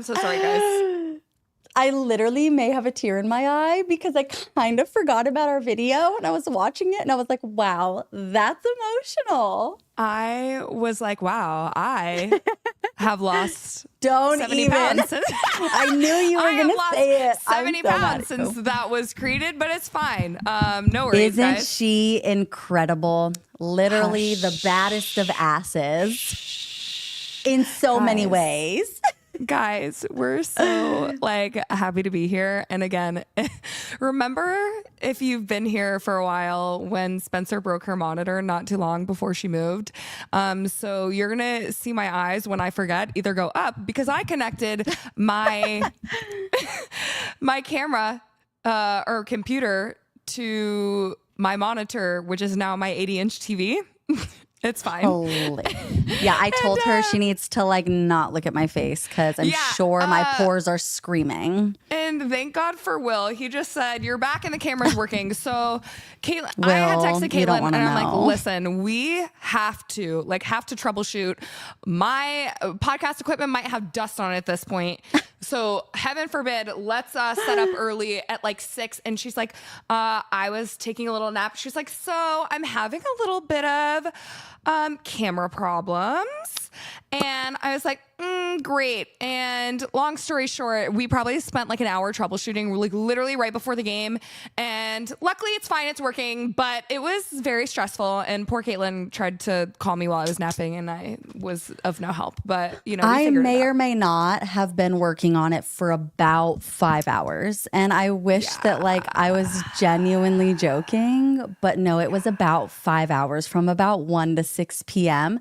so sorry, guys. I literally may have a tear in my eye because I kind of forgot about our video and I was watching it and I was like, wow, that's emotional. I was like, wow, I have lost Don't 70 even. pounds. Since I knew you were going to say it. 70 pounds since that was created, but it's fine. No worries, Isn't guys. she incredible? Literally the baddest of asses in so many ways. Guys, we're so like happy to be here. And again, remember if you've been here for a while when Spencer broke her monitor not too long before she moved. So you're going to see my eyes when I forget either go up because I connected my my camera or computer to my monitor, which is now my 80-inch TV. It's fine. Yeah, I told her she needs to like not look at my face because I'm sure my pores are screaming. And thank God for Will. He just said, you're back and the camera's working. So Caitlin, I had texted Caitlin and I'm like, listen, we have to troubleshoot. My podcast equipment might have dust on it at this point. So heaven forbid, let's set up early at like 6. And she's like, I was taking a little nap. She's like, so I'm having a little bit of camera problems. And I was like, great. And long story short, we probably spent like an hour troubleshooting, like literally right before the game. And luckily it's fine. It's working, but it was very stressful. And poor Caitlin tried to call me while I was napping and I was of no help, but you know, I may or may not have been working on it for about 5 hours. And I wish that like I was genuinely joking, but no, it was about 5 hours from about 1 to 6 p.m.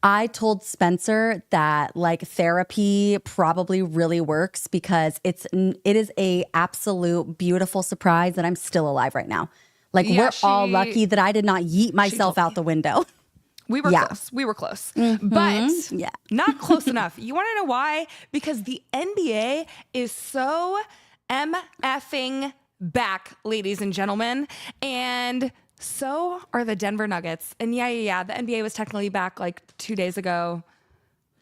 I told Spencer that like therapy probably really works because it is a absolute beautiful surprise that I'm still alive right now. Like we're all lucky that I did not yeet myself out the window. We were close. We were close. But not close enough. You want to know why? Because the NBA is so MFing back, ladies and gentlemen. And so are the Denver Nuggets. And yeah. The NBA was technically back like 2 days ago.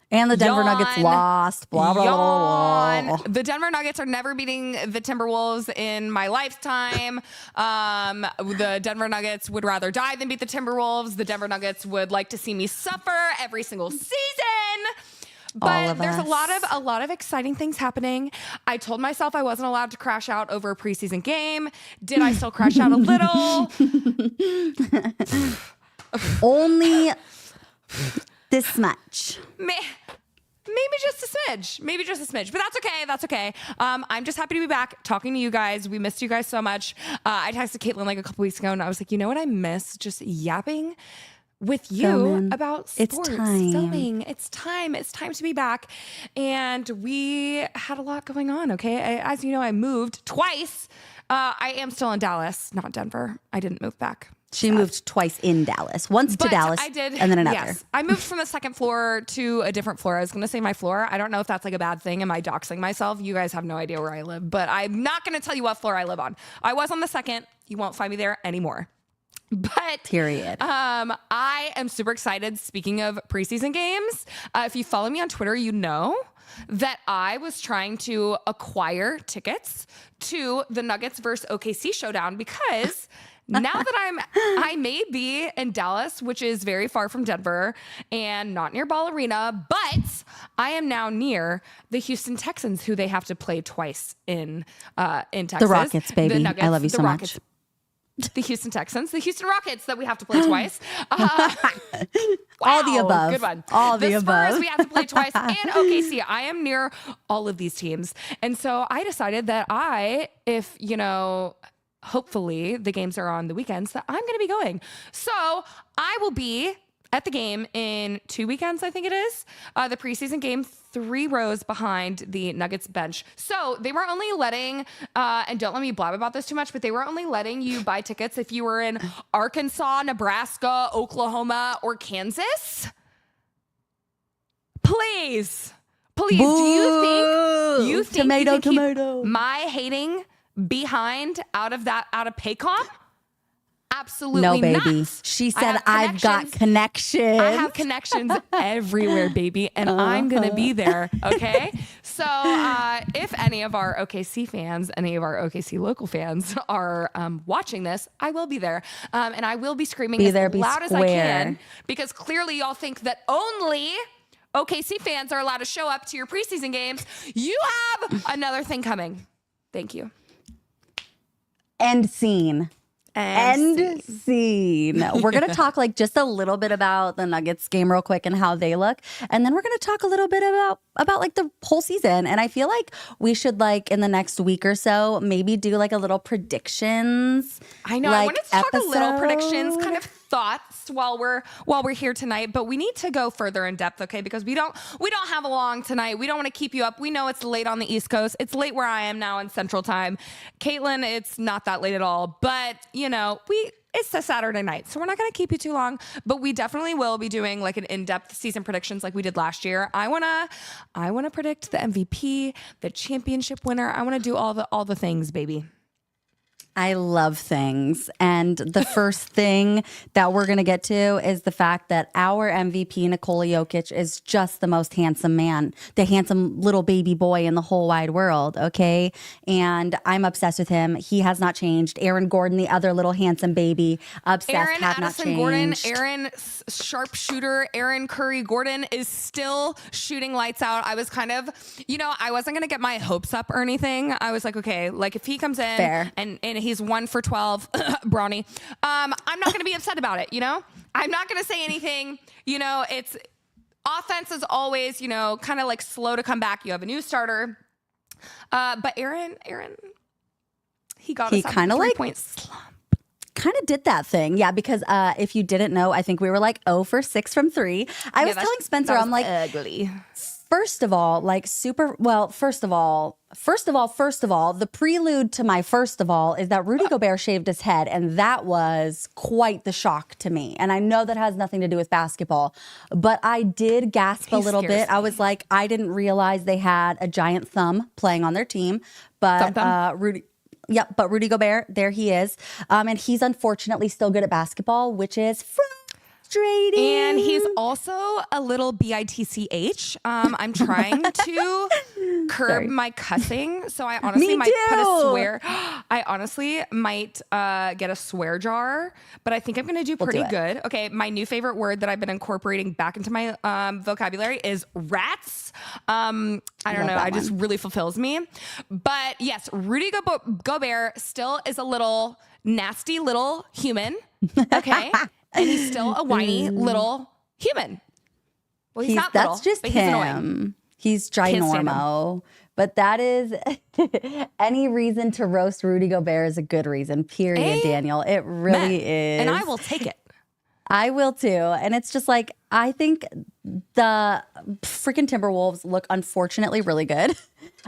And the Denver Nuggets lost. Blah, blah, blah, blah. The Denver Nuggets are never beating the Timberwolves in my lifetime. The Denver Nuggets would rather die than beat the Timberwolves. The Denver Nuggets would like to see me suffer every single season. But there's a lot of exciting things happening. I told myself I wasn't allowed to crash out over a preseason game. Did I still crash out a little? Only this much. Maybe just a smidge, but that's okay. I'm just happy to be back talking to you guys. We missed you guys so much. I texted Caitlin like a couple weeks ago and I was like, you know what I miss? Just yapping with you about sports. Filming. It's time to be back. And we had a lot going on. Okay. As you know, I moved twice. I am still in Dallas, not Denver. I didn't move back. She moved twice in Dallas. Once to Dallas, I did, and then another. Yes, I moved from the second floor to a different floor. I was going to say my floor. I don't know if that's like a bad thing. Am I doxing myself? You guys have no idea where I live, but I'm not going to tell you what floor I live on. I was on the second. You won't find me there anymore. But period. I am super excited. Speaking of preseason games, if you follow me on Twitter, you know that I was trying to acquire tickets to the Nuggets versus OKC showdown because now that I may be in Dallas, which is very far from Denver and not near Ball Arena, but I am now near the Houston Texans, who they have to play twice in Texas. The Rockets, baby. The Nuggets, I love you so Rockets. much. The Houston Texans, the Houston Rockets that we have to play twice. Wow, all the above. Good one. All the above. Spurs we have to play twice. And OKC, I am near all of these teams. And so I decided that if, you know, hopefully the games are on the weekends, that I'm going to be going. So I will be at the game in 2 weekends, I think it is. The preseason game, 3 rows behind the Nuggets bench. So they were only letting, and don't let me blab about this too much, but they were only letting you buy tickets if you were in Arkansas, Nebraska, Oklahoma, or Kansas. Please. Boo! Do you think tomato, you can tomato. keep my hating behind out of Paycom? Absolutely no, baby. not. She said, I've got connections. I have connections everywhere, baby, and I'm going to be there, okay? So if any of our OKC fans, any of our OKC local fans are watching this, I will be there, and I will be screaming as loud as I can, because clearly y'all think that only OKC fans are allowed to show up to your preseason games. You have another thing coming. Thank you. End scene. End scene. We're going to talk like just a little bit about the Nuggets game real quick and how they look. And then we're going to talk a little bit about like the whole season. And I feel like we should like in the next week or so, maybe do like a little predictions. I know. I wanted to talk a little predictions, kind of thoughts while we're here tonight, but we need to go further in depth, okay? Because we don't have a long tonight. We don't want to keep you up. We know it's late on the East Coast. It's late where I am now in Central Time. Caitlin, it's not that late at all, but you know, it's a Saturday night, so we're not going to keep you too long, but we definitely will be doing like an in-depth season predictions like we did last year. I want to predict the MVP, the championship winner. I want to do all the things, baby. I love things. And the first thing that we're going to get to is the fact that our MVP, Nikola Jokic, is just the most handsome man, the handsome little baby boy in the whole wide world, okay? And I'm obsessed with him. He has not changed. Aaron Gordon, the other little handsome baby, obsessed, have not changed. Gordon, Aaron sharpshooter, Aaron Curry Gordon is still shooting lights out. I was kind of, I wasn't going to get my hopes up or anything. I was like, okay, like if he comes in and he's 1 for 12, Brawny. I'm not going to be upset about it. I'm not going to say anything. It's offense is always, kind of like slow to come back. You have a new starter, but Aaron, he got us kind of like 3-point slump. Kind of did that thing. Yeah, because if you didn't know, I think we were like 0 for 6 from 3. I was telling Spencer, I'm like, ugly. First of all, the prelude to my first of all is that Rudy Gobert shaved his head, and that was quite the shock to me. And I know that has nothing to do with basketball, but I did gasp a little bit. I was like, I didn't realize they had a giant thumb playing on their team, but Rudy. Yep, but Rudy Gobert, there he is. And he's unfortunately still good at basketball, which is frustrating. And he's also a little bitch. I'm trying to curb my cussing, so I honestly might put a swear. I honestly might get a swear jar, but I think I'm going to do pretty good. Okay, my new favorite word that I've been incorporating back into my vocabulary is rats. I don't know. It just really fulfills me. But yes, Rudy Gobert still is a little nasty little human. Okay. And he's still a whiny little human. Well, he's not little, that's just but him. He's ginormo. But that is any reason to roast Rudy Gobert is a good reason, period, Daniel. It really is. And I will take it. I will too. And it's just like, I think the freaking Timberwolves look unfortunately really good.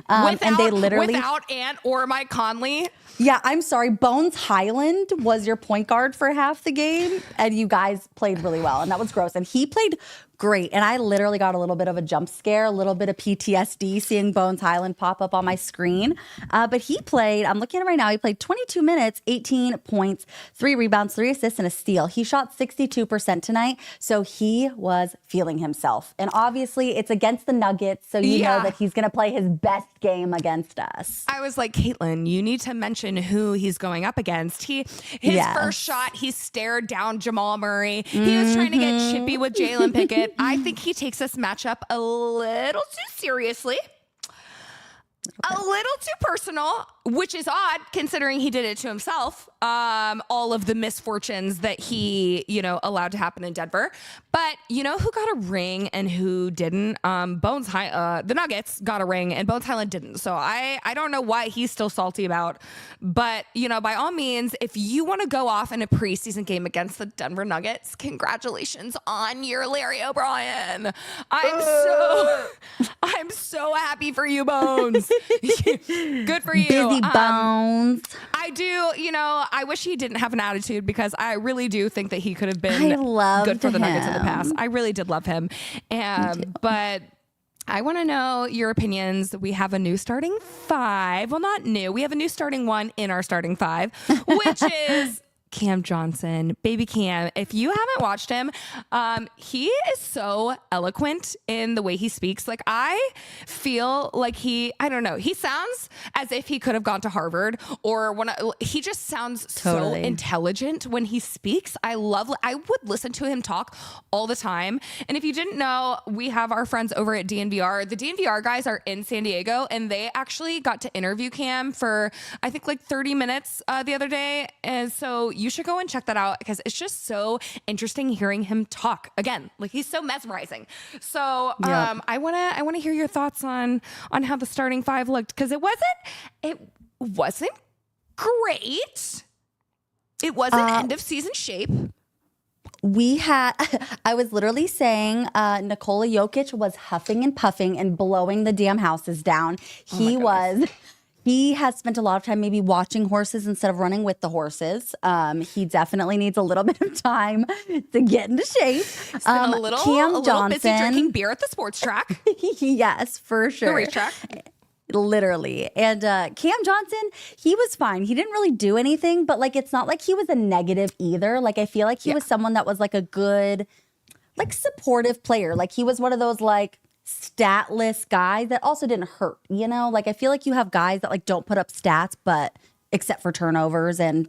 And they literally without Ant or Mike Conley. Yeah, I'm sorry. Bones Highland was your point guard for half the game, and you guys played really well, and that was gross. And he played great, and I literally got a little bit of a jump scare, a little bit of PTSD seeing Bones Highland pop up on my screen. But he played, I'm looking at it right now, he played 22 minutes, 18 points, 3 rebounds, 3 assists, and a steal. He shot 62% tonight, so he was feeling himself. And obviously, it's against the Nuggets, so you know that he's going to play his best game against us. I was like, Caitlin, you need to mention who he's going up against. His first shot, he stared down Jamal Murray. He was trying to get chippy with Jalen Pickett. I think he takes this matchup a little too seriously. A little too personal, which is odd considering he did it to himself. All of the misfortunes that he, allowed to happen in Denver. But you know who got a ring and who didn't? The Nuggets got a ring and Bones Highland didn't. So I don't know why he's still salty about. But, by all means, if you want to go off in a preseason game against the Denver Nuggets, congratulations on your Larry O'Brien. I'm so happy for you, Bones. Good for you. Busy Bones. I do, I wish he didn't have an attitude because I really do think that he could have been good for the Nuggets in the past. I really did love him. But I want to know your opinions. We have a new starting 5. Well, not new. We have a new starting 1 in our starting 5, which is Cam Johnson, baby Cam. If you haven't watched him, he is so eloquent in the way he speaks. Like, I feel like I don't know, he sounds as if he could have gone to Harvard, or he just sounds so intelligent when he speaks. I would listen to him talk all the time. And if you didn't know, we have our friends over at DNVR. The DNVR guys are in San Diego, and they actually got to interview Cam for, I think, like 30 minutes the other day. And so you should go and check that out, because it's just so interesting hearing him talk. Again, like, he's so mesmerizing. So I want to hear your thoughts on how the starting five looked, because it wasn't great. It wasn't end of season shape. I was literally saying Nikola Jokic was huffing and puffing and blowing the damn houses down. He has spent a lot of time maybe watching horses instead of running with the horses. He definitely needs a little bit of time to get into shape. A little busy drinking beer at the sports track. Yes, for sure. The racetrack. Literally. And Cam Johnson, he was fine. He didn't really do anything, but like, it's not like he was a negative either. Like, I feel like he was someone that was like a good, like, supportive player. Like, he was one of those like statless guys that also didn't hurt, you know? Like, I feel like you have guys that like don't put up stats, but except for turnovers and,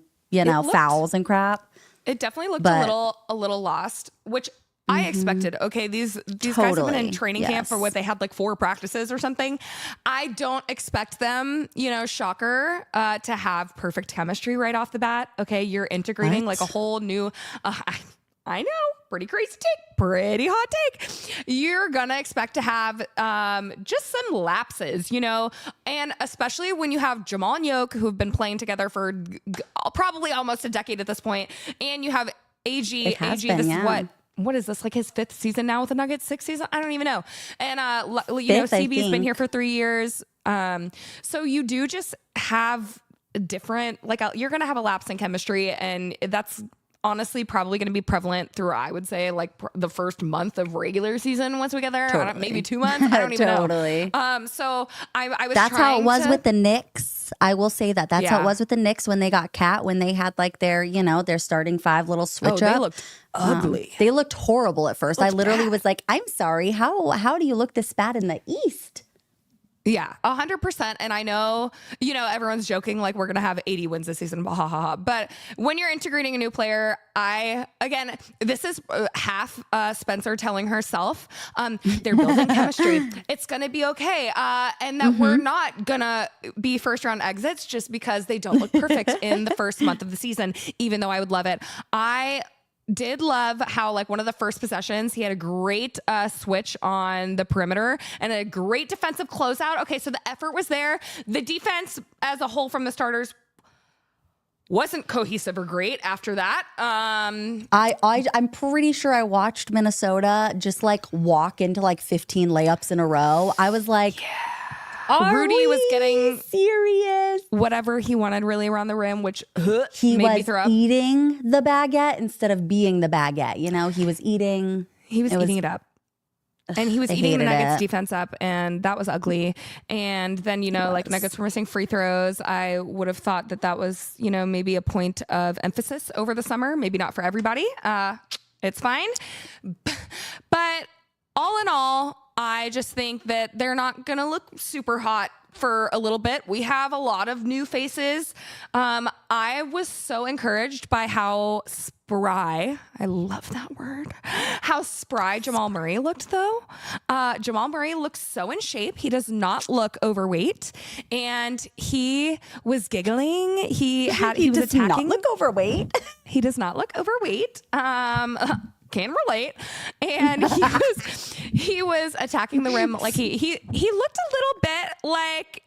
fouls and crap. It definitely looked a little lost, which I expected. Okay, these guys have been in training camp for what they had, like 4 practices or something. I don't expect them, shocker, to have perfect chemistry right off the bat. Okay, you're integrating like a whole new. I know, pretty crazy take, pretty hot take. You're gonna expect to have just some lapses, and especially when you have Jamal and Yoke, who've been playing together for probably almost a decade at this point, and you have AG. What is this, like his 5th season now with the Nuggets? 6th season? I don't even know. And, CB's been here for 3 years. So you do just have different, you're going to have a lapse in chemistry, and that's honestly probably going to be prevalent through, I would say, like the first month of regular season once we get there. Maybe 2 months. I don't even know. So I was That's how it was with the Knicks. I will say that. That's how it was with the Knicks when they got Cat, when they had like their, their starting 5 little switch up. They looked ugly. They looked horrible at first. I literally was like, I'm sorry. How do you look this bad in the East? Yeah, 100%. And I know, everyone's joking like we're going to have 80 wins this season. Ha, ha, ha. But when you're integrating a new player, this is half Spencer telling herself, they're building chemistry. It's going to be okay. And that we're not going to be first round exits just because they don't look perfect in the first month of the season, even though I would love it. I did love how, like, one of the first possessions, he had a great switch on the perimeter and a great defensive closeout. Okay, so the effort was there. The defense as a whole from the starters wasn't cohesive or great after that. I'm pretty sure I watched Minnesota just like walk into like 15 layups in a row. I was like, Rudy was getting serious whatever he wanted really around the rim, which he made was me throw up. Eating the baguette instead of being the baguette. He was eating. He was eating it up. And he was eating the Nuggets defense up, and that was ugly. And then, Nuggets were missing free throws. I would have thought that was, maybe a point of emphasis over the summer. Maybe not for everybody. It's fine. But all in all, I just think that they're not going to look super hot for a little bit. We have a lot of new faces. I was so encouraged by how spry, I love that word, how spry Jamal Murray looked, though. Jamal Murray looks so in shape. He does not look overweight, and he was giggling. He was attacking. Not look overweight. He does not look overweight. Can relate. And he was attacking the rim like he looked a little bit like,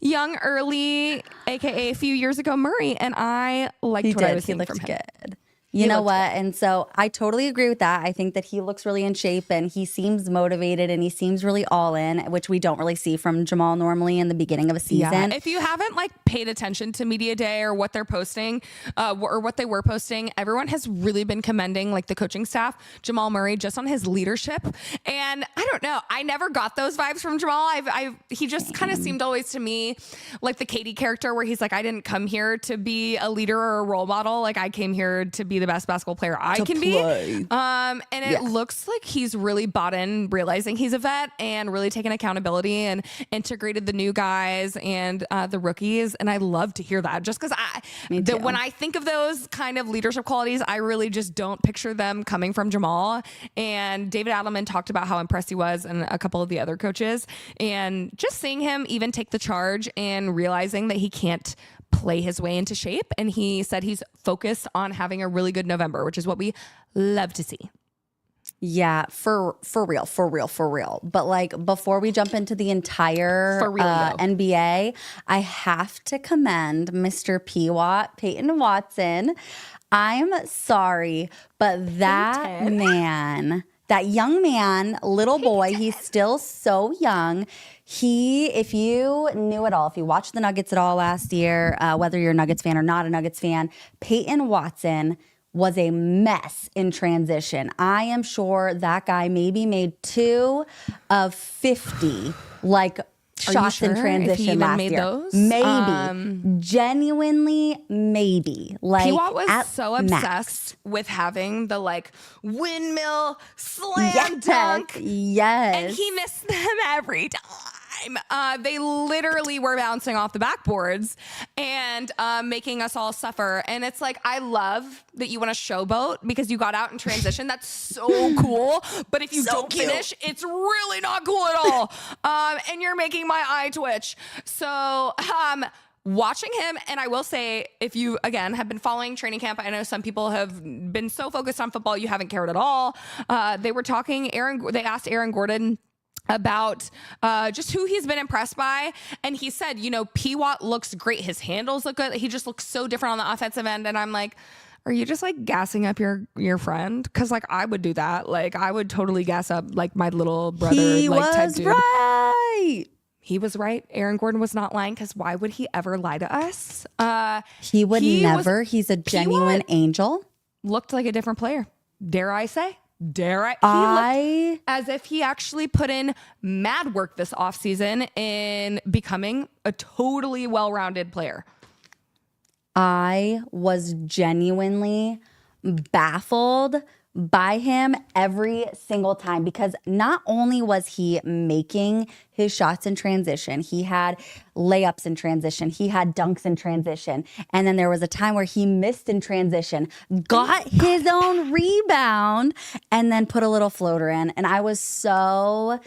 young early, aka a few years ago Murray, and I liked what I was seeing from him. Good. You know what? And so I totally agree with that. I think that he looks really in shape and he seems motivated and he seems really all in, which we don't really see from Jamal normally in the beginning of a season. Yeah. If you haven't like paid attention to media day or what they're posting or what they were posting, everyone has really been commending like the coaching staff, Jamal Murray, just on his leadership. And I don't know, I never got those vibes from Jamal. He just kind of seemed always to me like the Katie character where he's like, I didn't come here to be a leader or a role model. Like I came here to be the best basketball player I can be. And it looks like he's really bought in, realizing he's a vet and really taken accountability and integrated the new guys and the rookies. And I love to hear that just because when I think of those kind of leadership qualities, I really just don't picture them coming from Jamal. And David Adelman talked about how impressed he was and a couple of the other coaches, and just seeing him even take the charge and realizing that he can't play his way into shape. And he said he's focused on having a really good November, which is what we love to see. Yeah, for real. But like before we jump into the entire NBA, I have to commend Mr. Peyton Watson. I'm sorry, but that young man, little boy, he's still so young. If you knew it all, if you watched the Nuggets at all last year, whether you're a Nuggets fan or not a Nuggets fan, Peyton Watson was a mess in transition. I am sure that guy maybe made 2 of 50 shots in transition last year. Those? Maybe. Genuinely, maybe. P-Watt was so obsessed with having the windmill slam dunk. Yes. And he missed them every time. They literally were bouncing off the backboards and making us all suffer. And it's like, I love that you want to showboat because you got out in transition. That's so cool. But if you don't finish, it's really not cool at all. And you're making my eye twitch. So watching him, and I will say, if you, again, have been following training camp, I know some people have been so focused on football, you haven't cared at all. They asked Aaron Gordon about just who he's been impressed by. And he said, P-Watt looks great. His handles look good. He just looks so different on the offensive end. And I'm like, are you just gassing up your friend? Cause I would do that. I would totally gas up my little brother. He was type dude. right. He was right. Aaron Gordon was not lying, because why would he ever lie to us? He would never. He's a genuine angel. Looked like a different player. Dare I say? He looked as if he actually put in mad work this offseason in becoming a totally well-rounded player. I was genuinely baffled by him every single time, because not only was he making his shots in transition, he had layups in transition, he had dunks in transition, and then there was a time where he missed in transition, got his own rebound, and then put a little floater in. And I was so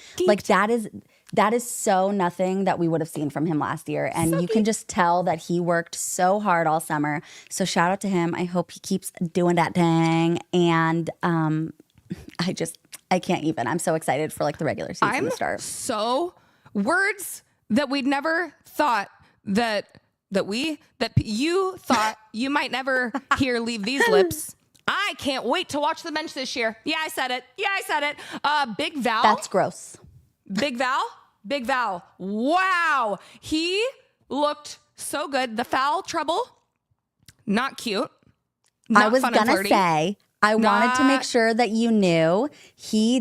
that is so nothing that we would have seen from him last year. And you can just tell that he worked so hard all summer. So shout out to him. I hope he keeps doing that thing. And I can't even. I'm so excited for the regular season to start. So words that we'd never thought that you thought you might never hear leave these lips. I can't wait to watch the bench this year. Yeah, I said it. Big Val. That's gross. Big Val. Wow. He looked so good. The foul trouble, not cute. Not I was going to say, I wanted to make sure that you knew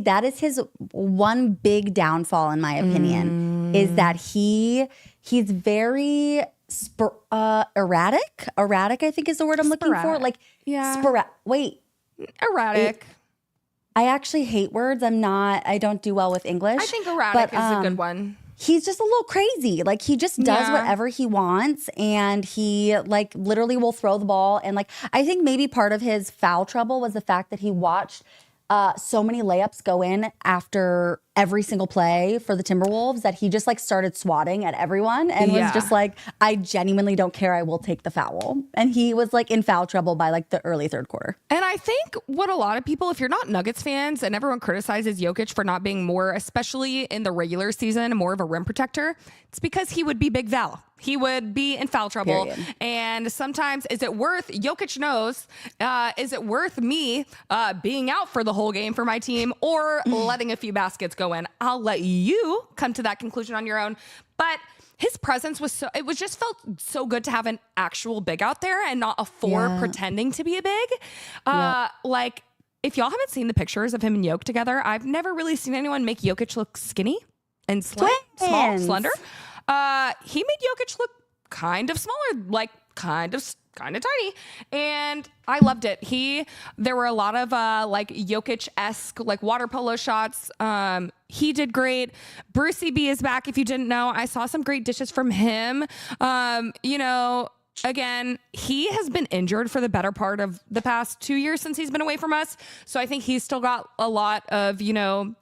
that is his one big downfall, in my opinion, is that he's very erratic. Erratic, I think, is the word I'm looking for. Erratic. I actually hate words. I don't do well with English. I think erratic is a good one. He's just a little crazy. He just does whatever he wants, and he literally will throw the ball. And I think maybe part of his foul trouble was the fact that he watched so many layups go in after every single play for the Timberwolves that he just started swatting at everyone and was just I genuinely don't care. I will take the foul. And he was in foul trouble by the early third quarter. And I think what a lot of people, if you're not Nuggets fans, and everyone criticizes Jokic for not being more, especially in the regular season, more of a rim protector, it's because he would be Big Val. He would be in foul trouble. Period. And sometimes, is it worth, Jokic knows, is it worth me being out for the whole game for my team or letting a few baskets go in? I'll let you come to that conclusion on your own. But his presence was just felt so good to have an actual big out there and not a four pretending to be a big. Like, if y'all haven't seen the pictures of him and Jokic together, I've never really seen anyone make Jokic look skinny and small, slender. He made Jokic look kind of smaller, like kind of tiny, and I loved it. There were a lot of like Jokic-esque like water polo shots. He did great. Brucey B is back. If you didn't know, I saw some great dishes from him. You know, again, he has been injured for the better part of the past 2 years since he's been away from us. So I think he's still got a lot of, you know,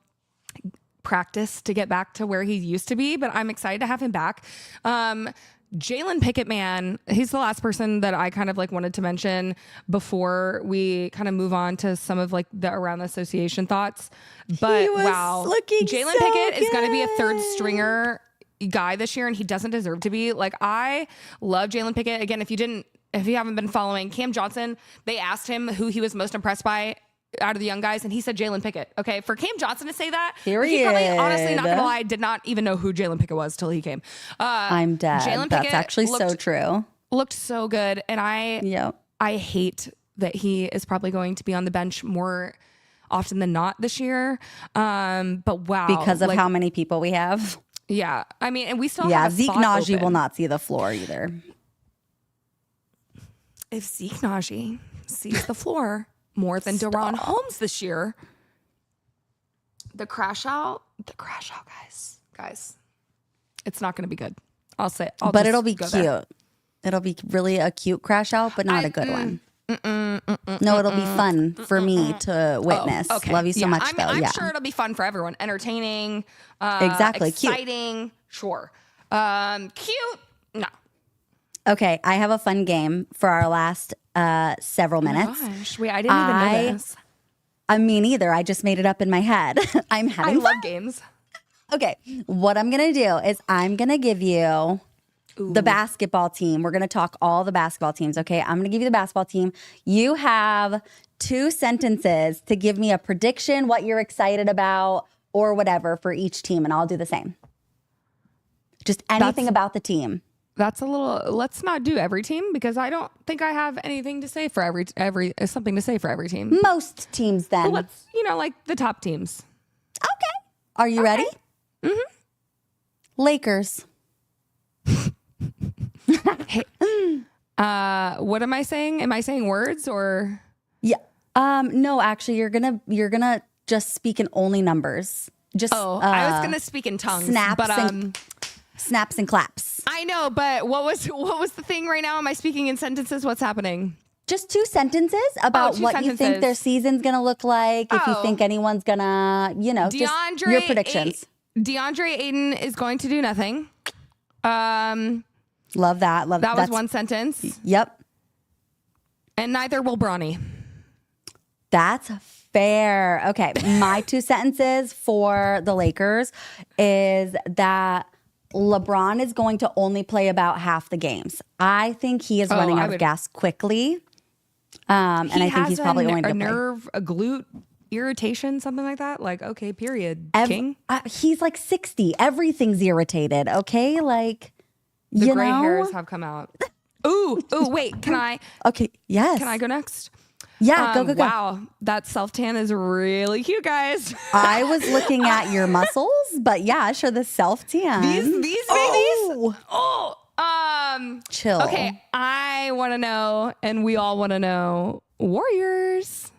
practice to get back to where he used to be, but I'm excited to have him back. Jalen Pickett, man, he's the last person that I kind of like wanted to mention before we kind of move on to some of like the around the association thoughts. But wow, Jalen Pickett is going to be a third stringer guy this year, and he doesn't deserve to be. Like, I love Jalen Pickett. Again, if you haven't been following Cam Johnson, they asked him who he was most impressed by out of the young guys, and he said Jalen Pickett. Okay, for Cam Johnson to say that, he probably, honestly, not gonna lie, did not even know who Jalen Pickett was till he came. I'm dead. Jalen Pickett, that's actually so true. Looked so good, and I hate that he is probably going to be on the bench more often than not this year. But wow, because of how many people we have. Yeah, I mean, and we still have Zeke Naji will not see the floor either. If Zeke Naji sees the floor more than Deron Holmes this year, the crash out, guys, it's not going to be good. I'll say, but it'll be cute. There. It'll be really a cute crash out, but not a good one. No, it'll be fun for me to witness. Oh, okay. Love you so much, though. I'm sure it'll be fun for everyone. Entertaining, exactly, exciting, cute. Sure, cute. No. Okay, I have a fun game for our last several minutes. Oh gosh, wait, I didn't even know this. Me neither. I just made it up in my head. I'm having fun. I love games. Okay, what I'm going to do is I'm going to give you the basketball team. We're going to talk all the basketball teams, okay? I'm going to give you the basketball team. You have 2 sentences to give me a prediction, what you're excited about, or whatever for each team, and I'll do the same. Just anything about the team. That's a little, let's not do every team because I don't think I have anything to say for something to say for every team. Most teams then. Well, let's, like the top teams. Okay. Are you ready? Mm-hmm. Lakers. Hey, what am I saying? Am I saying words or? Yeah. No, actually you're gonna just speak in only numbers. Just I was gonna speak in tongues. Snaps and claps. I know, but what was the thing right now? Am I speaking in sentences? What's happening? Just 2 sentences about what you think their season's gonna look like. If you think anyone's gonna, just your predictions. DeAndre Ayton is going to do nothing. Love that. That was one sentence. Yep. And neither will Bronny. That's fair. Okay. My 2 sentences for the Lakers is that LeBron is going to only play about half the games. I think he is running out of gas quickly. And I think he's probably only going to play. A glute irritation, something like that. Like, okay, period. King. He's like 60. Everything's irritated. Okay. Like, the gray hairs have come out. Ooh, wait, can I? Okay. Yes. Can I go next? Yeah, go. Wow, that self-tan is really cute, guys. I was looking at your muscles, but yeah, sure, the self-tan. These babies. Chill. Okay, I want to know, and we all want to know, Warriors.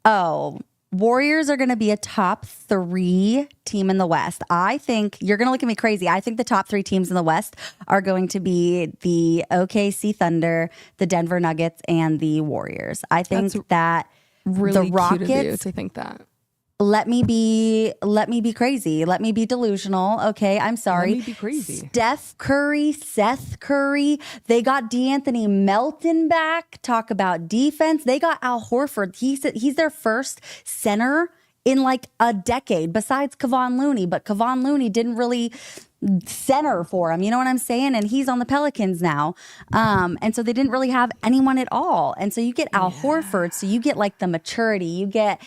Oh, Warriors are going to be a top 3 team in the West. I think you're going to look at me crazy. I think the top 3 teams in the West are going to be the OKC Thunder, the Denver Nuggets, and the Warriors. I think that really the Rockets, cute of you to think that. Let me be crazy. Let me be delusional. Okay, I'm sorry. Let me be crazy. Seth Curry. They got DeAnthony Melton back. Talk about defense. They got Al Horford. He's their first center in like a decade besides Kevon Looney. But Kevon Looney didn't really center for him. You know what I'm saying? And he's on the Pelicans now. And so they didn't really have anyone at all. And so you get Al Horford. So you get like the maturity. You get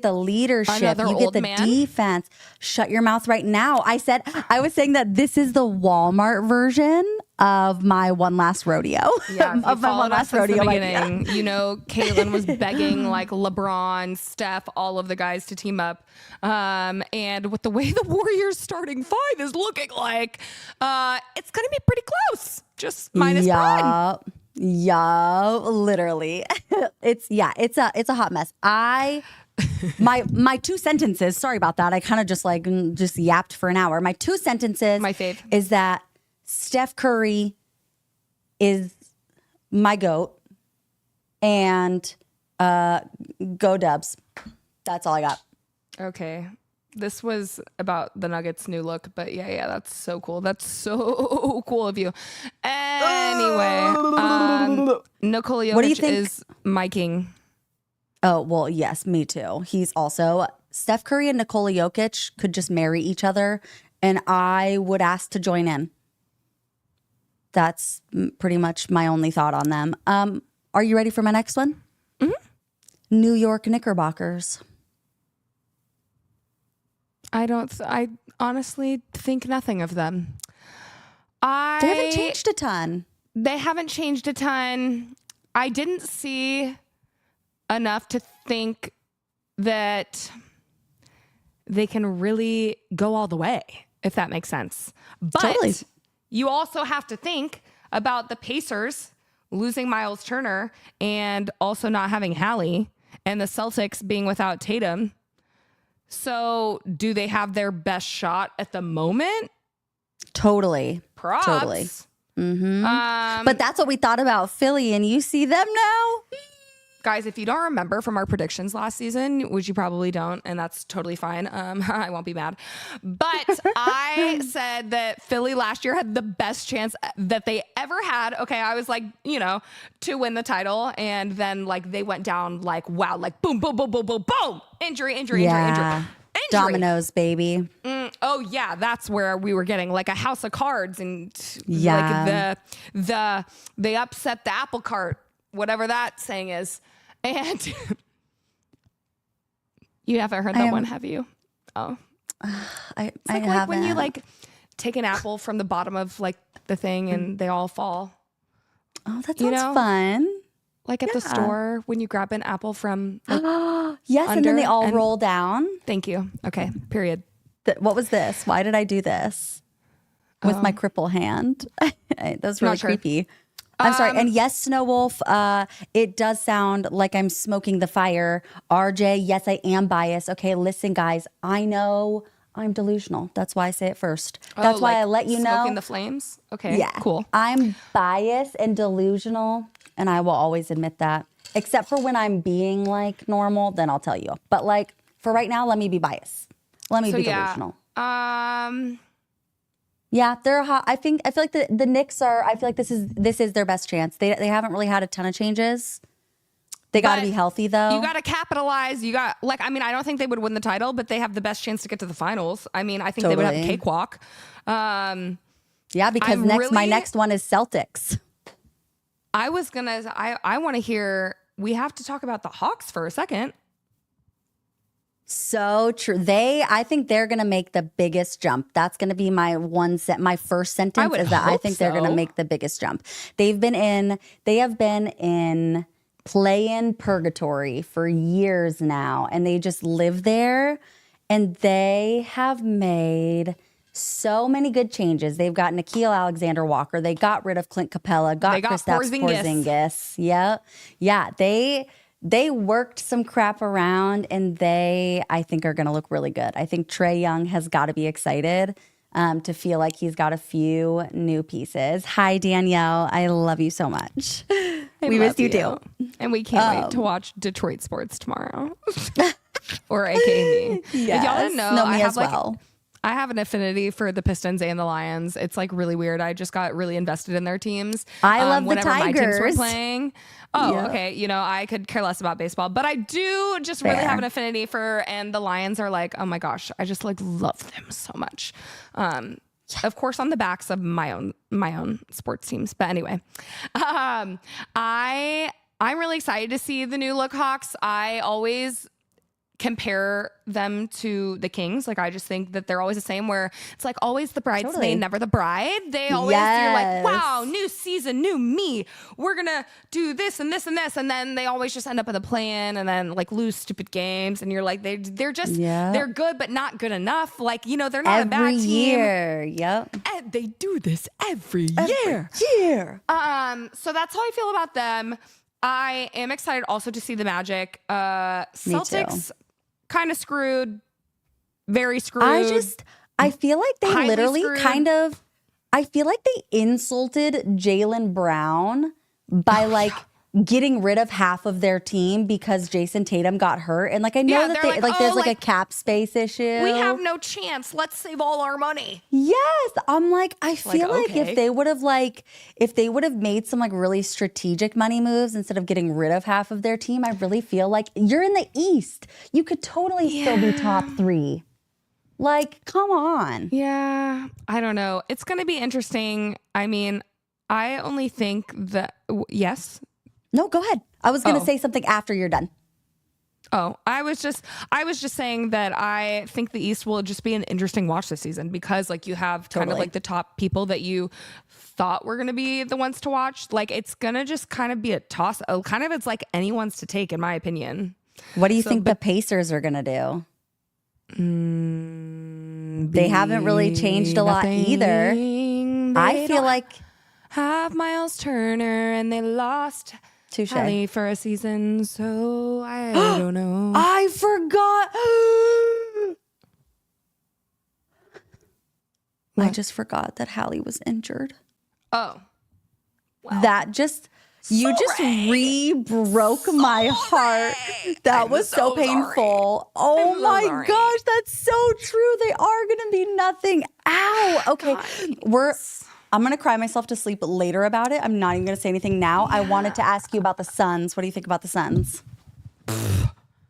the leadership. Another you get old the man? defense. Shut your mouth right now. I was saying that this is the Walmart version of my one last rodeo. Yeah, of my one last rodeo. Beginning, you know, Caitlin was begging like LeBron, Steph, all of the guys to team up. And with the way the Warriors starting five is looking like, it's going to be pretty close. Just minus Bron. Yeah, literally. It's a hot mess. My two sentences, sorry about that. I kind of just yapped for an hour. My two sentences My fave. is that Steph Curry is my GOAT and go Dubs. That's all I got. Okay. This was about the Nuggets' new look, but yeah, that's so cool. That's so cool of you. Anyway, Nikola What do you Jokic think? is my king. Oh, well, yes, me too. He's also Steph Curry and Nikola Jokic could just marry each other, and I would ask to join in. That's pretty much my only thought on them. Are you ready for my next one? Mm-hmm. New York Knickerbockers. I honestly think nothing of them. They haven't changed a ton. They haven't changed a ton. I didn't see enough to think that they can really go all the way, if that makes sense. But Totally. you also have to think about the Pacers losing Miles Turner and also not having Hallie, and the Celtics being without Tatum. So do they have their best shot at the moment? Totally. Props. Totally. Mm-hmm. But that's what we thought about Philly, and you see them now? Guys, if you don't remember from our predictions last season, which you probably don't, and that's totally fine. I won't be mad. But I said that Philly last year had the best chance that they ever had. Okay, I was like, to win the title. And then like they went down like, wow, like boom, boom, boom, boom, boom, boom. Injury. Dominoes, baby. Oh yeah, that's where we were getting like a house of cards, and Yeah. like they upset the apple cart, whatever that saying is. And you haven't heard that one, have you? Oh, I like haven't. when you like take an apple from the bottom of like the thing and they all fall. Oh, that sounds fun. Like at the store when you grab an apple from. Like, yes, and then they all roll down. Thank you. Okay. Period. What was this? Why did I do this with my cripple hand? That was really creepy. I'm sorry. And yes, Snow Wolf, it does sound like I'm smoking the fire. RJ, yes, I am biased. Okay, listen, guys. I know I'm delusional. That's why I say it first. That's why I let you know. Smoking the flames? Okay, yeah, cool. I'm biased and delusional, and I will always admit that. Except for when I'm being like normal, then I'll tell you. But like for right now, let me be biased. Let me be delusional. Yeah, they're hot. I feel like the Knicks are. I feel like this is their best chance. They haven't really had a ton of changes. They got to be healthy though. You got to capitalize. You got I don't think they would win the title, but they have the best chance to get to the finals. I mean, I think they would have a cakewalk. Yeah, because my next one is Celtics. I want to hear. We have to talk about the Hawks for a second. So true. I think they're going to make the biggest jump. That's going to be my first sentence is that I think they're going to make the biggest jump. They have been in play-in purgatory for years now, and they just live there, and they have made so many good changes. They've got Nickeil Alexander-Walker. They got rid of Clint Capella, got Kristaps Porzingis. Yeah. They worked some crap around, and I think, are going to look really good. I think Trae Young has got to be excited to feel like he's got a few new pieces. Hi, Danielle. I love you so much. We miss you too. And we can't wait to watch Detroit sports tomorrow. Or AKA me. Yes. If y'all didn't know, me as well. I have an affinity for the Pistons and the Lions. It's like really weird. I just got really invested in their teams. I love the Tigers. Whenever my teams were playing. Oh, okay. I could care less about baseball, but I do just really have an affinity for, and the Lions are like, oh my gosh, I just like love them so much. of course, on the backs of my own sports teams. But anyway, I'm really excited to see the new look Hawks. I always compare them to the Kings. Like, I just think that they're always the same, where it's like always the bridesmaid, never the bride. They always, you're like, wow, new season, new me. We're going to do this and this and this. And then they always just end up in the play-in and then like lose stupid games. And you're like, they're just, they're good, but not good enough. Like, they're not a bad team. Every year. Yep. And they do this every year. So that's how I feel about them. I am excited also to see the Magic. Celtics kind of screwed, very screwed. I feel like they literally screwed. I feel like they insulted Jaylen Brown by like getting rid of half of their team because Jason Tatum got hurt. And like, I know that they there's like a cap space issue. We have no chance. Let's save all our money. Yes. I'm like, I feel like if they would have made some like really strategic money moves instead of getting rid of half of their team, I really feel like you're in the East. You could totally still be top 3. Like, come on. Yeah. I don't know. It's going to be interesting. I mean, I only think that, yes. No, go ahead. I was going to say something after you're done. Oh, I was just saying that I think the East will just be an interesting watch this season because like you have kind of like the top people that you thought were going to be the ones to watch. Like it's going to just kind of be a toss. Kind of it's like anyone's to take in my opinion. What do you think the Pacers are going to do? They haven't really changed a lot either. I feel like have Miles Turner and they lost Hallie for a season, so I don't know. I forgot. I just forgot that Hallie was injured. Oh. Well, that just... You just re-broke my heart. That was so painful. Oh my gosh, that's so true. They are going to be nothing. Ow. Okay, I'm going to cry myself to sleep later about it. I'm not even going to say anything now. I wanted to ask you about the Suns. What do you think about the Suns?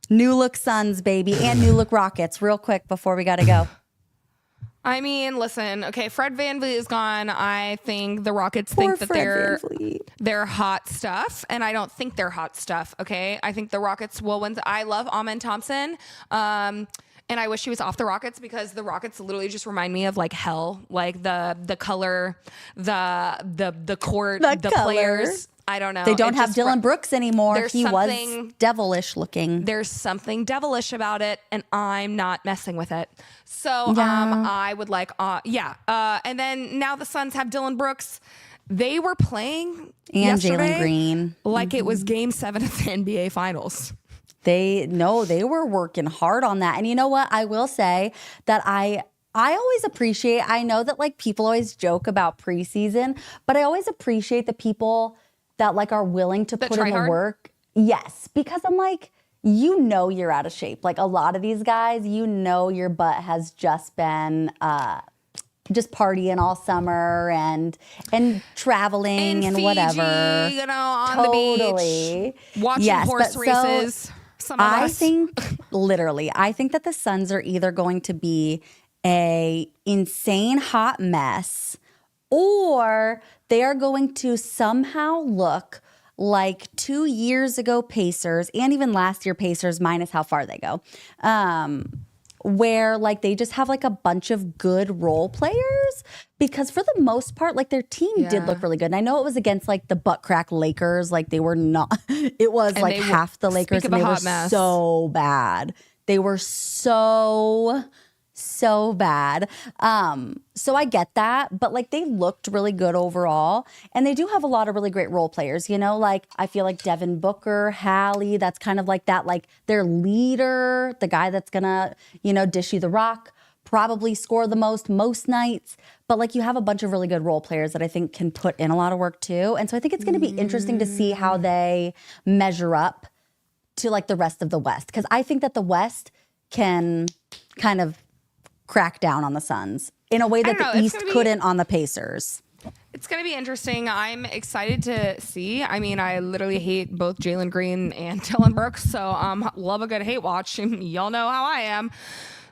New look Suns, baby, and new look Rockets. Real quick before we got to go. I mean, listen, okay, Fred VanVleet is gone. I think the Rockets think that they're hot stuff, and I don't think they're hot stuff, okay? I think the Rockets will win. I love Amen Thompson, and I wish he was off the Rockets because the Rockets literally just remind me of like hell, like the color, the court, the players. I don't know. They don't have Dylan Brooks anymore. He was devilish looking. There's something devilish about it, and I'm not messing with it. So I would like, and then now the Suns have Dylan Brooks. They were playing and Jalen Green like it was Game 7 of the NBA Finals. They were working hard on that. And you know what? I will say that I always appreciate, I know that like people always joke about preseason, but I always appreciate the people that like are willing to put in the work. Yes, because I'm like, you're out of shape. Like a lot of these guys, your butt has just been just partying all summer and traveling and Fiji, whatever. On the beach, watching horse races. I think that the Suns are either going to be a insane hot mess, or they are going to somehow look like 2 years ago Pacers, and even last year Pacers minus how far they go, where like they just have like a bunch of good role players, because for the most part like their team did look really good. And I know it was against like the butt crack Lakers, like they were not, it was like half the Lakers, and they were so bad. They were so bad. So I get that, but like they looked really good overall, and they do have a lot of really great role players, like I feel like Devin Booker, Hallie, that's kind of like that, like their leader, the guy that's gonna, dish you the rock, probably score the most nights, but like you have a bunch of really good role players that I think can put in a lot of work too. And so I think it's gonna be interesting to see how they measure up to like the rest of the West, because I think that the West can kind of crack down on the Suns in a way that the East couldn't on the Pacers. It's going to be interesting. I'm excited to see. I mean, I literally hate both Jalen Green and Dylan Brooks, so love a good hate watch. Y'all know how I am.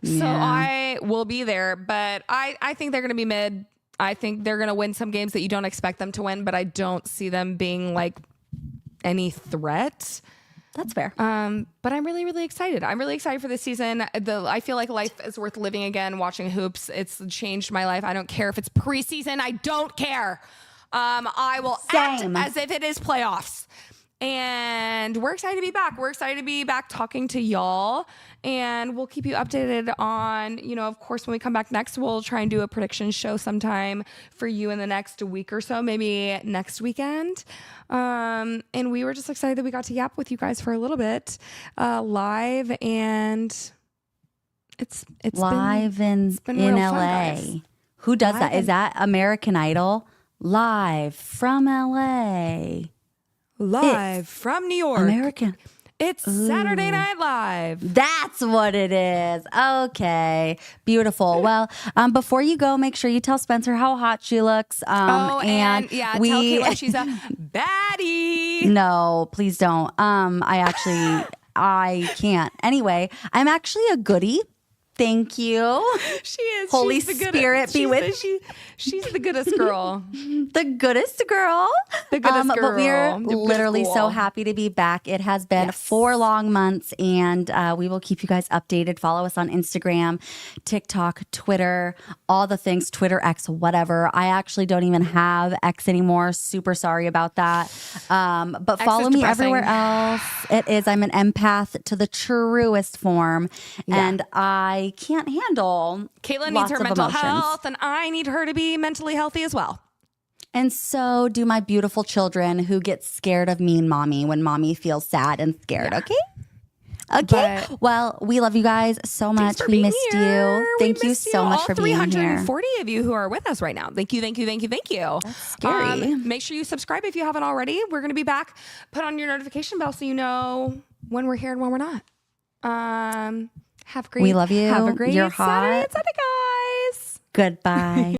So I will be there, but I think they're going to be mid. I think they're going to win some games that you don't expect them to win, but I don't see them being like any threat. That's fair. But I'm really, really excited. I'm really excited for this season. I feel like life is worth living again, watching hoops. It's changed my life. I don't care if it's preseason. I don't care. I will act as if it is playoffs. And we're excited to be back. We're excited to be back talking to y'all. And we'll keep you updated on, of course, when we come back next, we'll try and do a prediction show sometime for you in the next week or so, maybe next weekend. And we were just excited that we got to yap with you guys for a little bit live. And it's live been in LA. Fun, guys. Who does that? Is that American Idol? Live from LA. Live from New York. American. It's Saturday Night Live. That's what it is. Okay. Beautiful. Well, before you go, make sure you tell Spencer how hot she looks. Tell Caitlin she's a baddie. No, please don't. I can't. Anyway, I'm actually a goodie. Thank you. She is. Holy Spirit be with you. She's the goodest girl. The goodest girl. The goodest girl. But we're literally so happy to be back. It has been 4 long months, and we will keep you guys updated. Follow us on Instagram, TikTok, Twitter, all the things, Twitter, X, whatever. I actually don't even have X anymore. Super sorry about that. But follow me everywhere else. It is. I'm an empath to the truest form, and I can't handle Caitlin needs her mental health, and I need her to be mentally healthy as well. And so do my beautiful children who get scared of mean mommy when mommy feels sad and scared. Okay. Well, we love you guys so much. We missed you. Thank you so much for being here. 340 of you who are with us right now. Thank you. That's scary. Make sure you subscribe if you haven't already. We're going to be back. Put on your notification bell so you know when we're here and when we're not. We love you. Have a great You're hot. Saturday, guys. Goodbye.